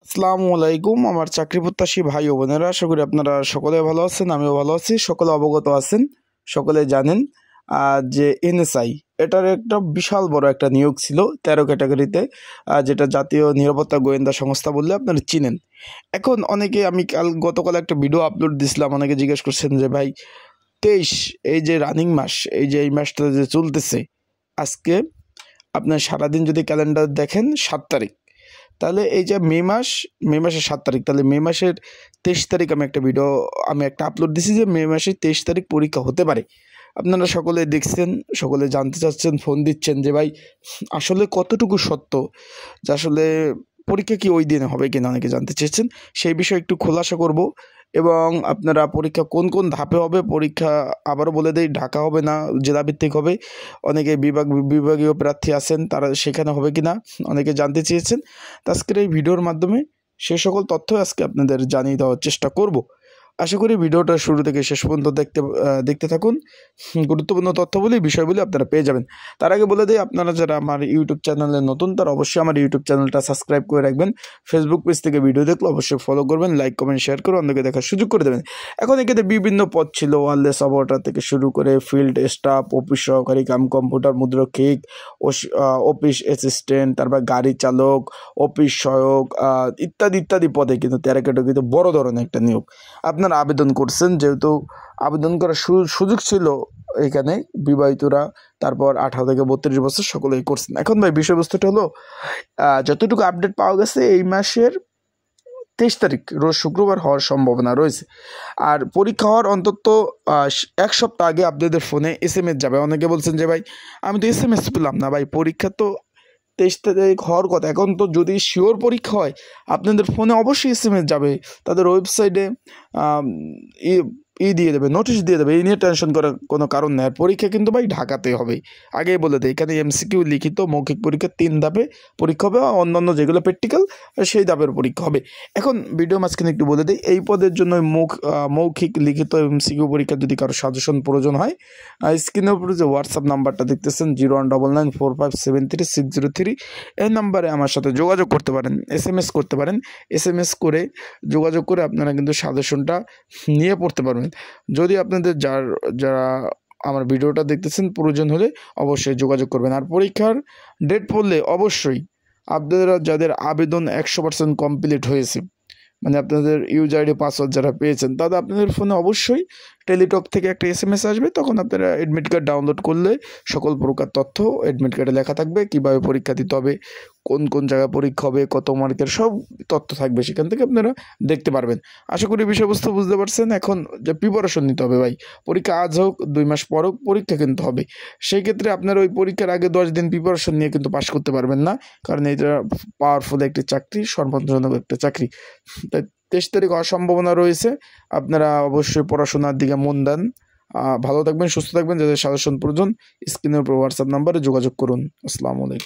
আসসালামু আলাইকুম আমার চাকরি প্রত্যাশী ভাই ও বোনেরা, আশা করি আপনারা সকলে ভালো আছেন। আমিও ভালো আছি। সকলে অবগত আছেন, সকলে জানেন যে এনএসআই এটার একটা বিশাল বড় একটা নিয়োগ ছিল 13 ক্যাটাগরিতে, যেটা জাতীয় নিরাপত্তা গোয়েন্দা সংস্থা বললে আপনারা চিনেন। এখন অনেকে, আমি গতকাল একটা ভিডিও আপলোড দিছিলাম, অনেকে জিজ্ঞেস করছেন যে ভাই 23 এই যে রানিং মাস, এই মাসটা যে চলতেছে, আজকে আপনার সারাদিন যদি ক্যালেন্ডার দেখেন 7 তারিখ, তাহলে এই যে মে মাসের 7 তারিখ, তাহলে মে মাসের 23 তারিখ আমি একটা আপলোড দিছি যে মে মাসের 23 তারিখ পরীক্ষা হতে পারে। আপনারা সকলে দেখছেন, সকলে জানতে চাচ্ছেন, ফোন দিচ্ছেন যে ভাই আসলে কতটুকু সত্য, যে আসলে পরীক্ষা কি ওই দিনে হবে কিনা, অনেকে জানতে চেয়েছেন। সেই বিষয়ে একটু খোলাসা করব এবং আপনারা পরীক্ষা কোন কোন ধাপে হবে, পরীক্ষা আবারও বলে দেই, ঢাকা হবে না, জেলাভিত্তিক হবে। অনেকে বিভাগীয় প্রার্থী আছেন, তারা সেখানে হবে কিনা অনেকে জানতে চেয়েছেন। তো আজকের এই ভিডিওর মাধ্যমে সে সকল তথ্য আজকে আপনাদের জানিয়ে দেওয়ার চেষ্টা করব। আশা করি ভিডিওটা শুরু থেকে শেষ পর্যন্ত দেখতে থাকুন। গুরুত্বপূর্ণ তথ্যগুলি, বিষয়গুলি আপনারা পেয়ে যাবেন। তার আগে বলে দিই, আপনারা যারা আমার ইউটিউব চ্যানেলে নতুন, তারা অবশ্যই আমার ইউটিউব চ্যানেলটা সাবস্ক্রাইব করে রাখবেন। ফেসবুক পেজ থেকে ভিডিও দেখলে অবশ্যই ফলো করবেন, লাইক কমেন্ট শেয়ার করে অন্যকে দেখার সুযোগ করে দেবেন। এখন এখানে বিভিন্ন পদ ছিল, ওয়্যারলেস অপারেটর থেকে শুরু করে ফিল্ড স্টাফ, অফিস সহকারী কম্পিউটার মুদ্রক্ষিক, অফিস অ্যাসিস্ট্যান্ট, তারপর গাড়ি চালক, অফিস সহায়ক, ইত্যাদি ইত্যাদি পদে কিন্তু 13 ক্যাটাগরিতে বড় ধরনের একটা নিয়োগ আপনারা আবেদন করছেন। যেহেতু আবেদন করার সুযোগ ছিল এখানে, বিবাহিতরা, তারপর 18 থেকে 32 বছর সকলেই করছেন। এখন ভাই বিষয়বস্তুটা হলো, যতটুকু আপডেট পাওয়া গেছে এই মাসের 23 তারিখ রোজ শুক্রবার হওয়ার সম্ভাবনা রয়েছে। আর পরীক্ষা হওয়ার অন্তত 1 সপ্তাহ আগে আপনাদের ফোনে SMS যাবে। অনেকে বলছেন যে ভাই আমি তো SMS পেলাম না। ভাই পরীক্ষা তো 23 তারিখ হওয়ার কথা, এখন তো যদি শিওর পরীক্ষা হয় আপনাদের ফোনে অবশ্যই SMS যাবে। তাদের ওয়েবসাইটে দিয়ে দেবে, নোটিশ দিয়ে দেবে। এই নিয়ে টেনশন করার কোনো কারণ নেই। আর পরীক্ষা কিন্তু ভাই ঢাকাতে হবে, আগেই বলে দেয়। এখানে MCQ লিখিত মৌখিক পরীক্ষা 3 ধাপে পরীক্ষা হবে, অন্যান্য যেগুলো প্র্যাকটিক্যাল সেই ধাপের পরীক্ষা হবে। এখন ভিডিও মাঝখানে একটু বলে দিই, এই পদের জন্য মৌখিক লিখিত MCQ পরীক্ষা যদি কারো সাজেশন প্রয়োজন হয়, স্ক্রিনের উপরে যে হোয়াটসঅ্যাপ নাম্বারটা দেখতেছেন 019945736003, এই নাম্বারে আমার সাথে যোগাযোগ করতে পারেন, SMS করতে পারেন। SMS করে যোগাযোগ করে আপনারা কিন্তু সাজেশনটা নিয়ে পড়তে পারবেন। যদি আপনাদের যারা আমার ভিডিওটা দেখতেছেন প্রয়োজন হলে অবশ্যই যোগাযোগ করবেন। আর পরীক্ষার ডেট পড়লে অবশ্যই আপনারা যাদের আবেদন 100% কমপ্লিট হয়েছে, মানে আপনাদের ইউজার আইডি পাসওয়ার্ড যারা পেয়েছেন, তাদের আপনাদের ফোনে অবশ্যই টেলিটক থেকে একটা SMS আসবে। তখন আপনারা অ্যাডমিট কার্ড ডাউনলোড করলে সকল প্রকার তথ্য অ্যাডমিট কার্ডে লেখা থাকবে, কীভাবে পরীক্ষা দিতে হবে, কোন কোন জায়গায় পরীক্ষা হবে, কত মার্কের সব তথ্য থাকবে, সেখান থেকে আপনারা দেখতে পারবেন। আশা করি বিষয়বস্তু বুঝতে পারছেন। এখন যে প্রিপারেশন নিতে হবে ভাই, পরীক্ষা আজ হোক 2 মাস পর হোক, পরীক্ষা কিন্তু হবে। সেই ক্ষেত্রে আপনারা ওই পরীক্ষার আগে 10 দিন প্রিপারেশন নিয়ে কিন্তু পাশ করতে পারবেন না, কারণ এটা পাওয়ারফুল একটি চাকরি, সম্মানজনক একটা চাকরি। তাই 23 তারিখ হওয়ার সম্ভাবনা রয়েছে। আপনারা অবশ্যই পড়াশোনার দিকে মন দেন। ভালো থাকবেন, সুস্থ থাকবেন। যাদের সাজেশন প্রয়োজন স্ক্রিনের উপর হোয়াটসঅ্যাপ নাম্বারে যোগাযোগ করুন। আসসালামু আলাইকুম।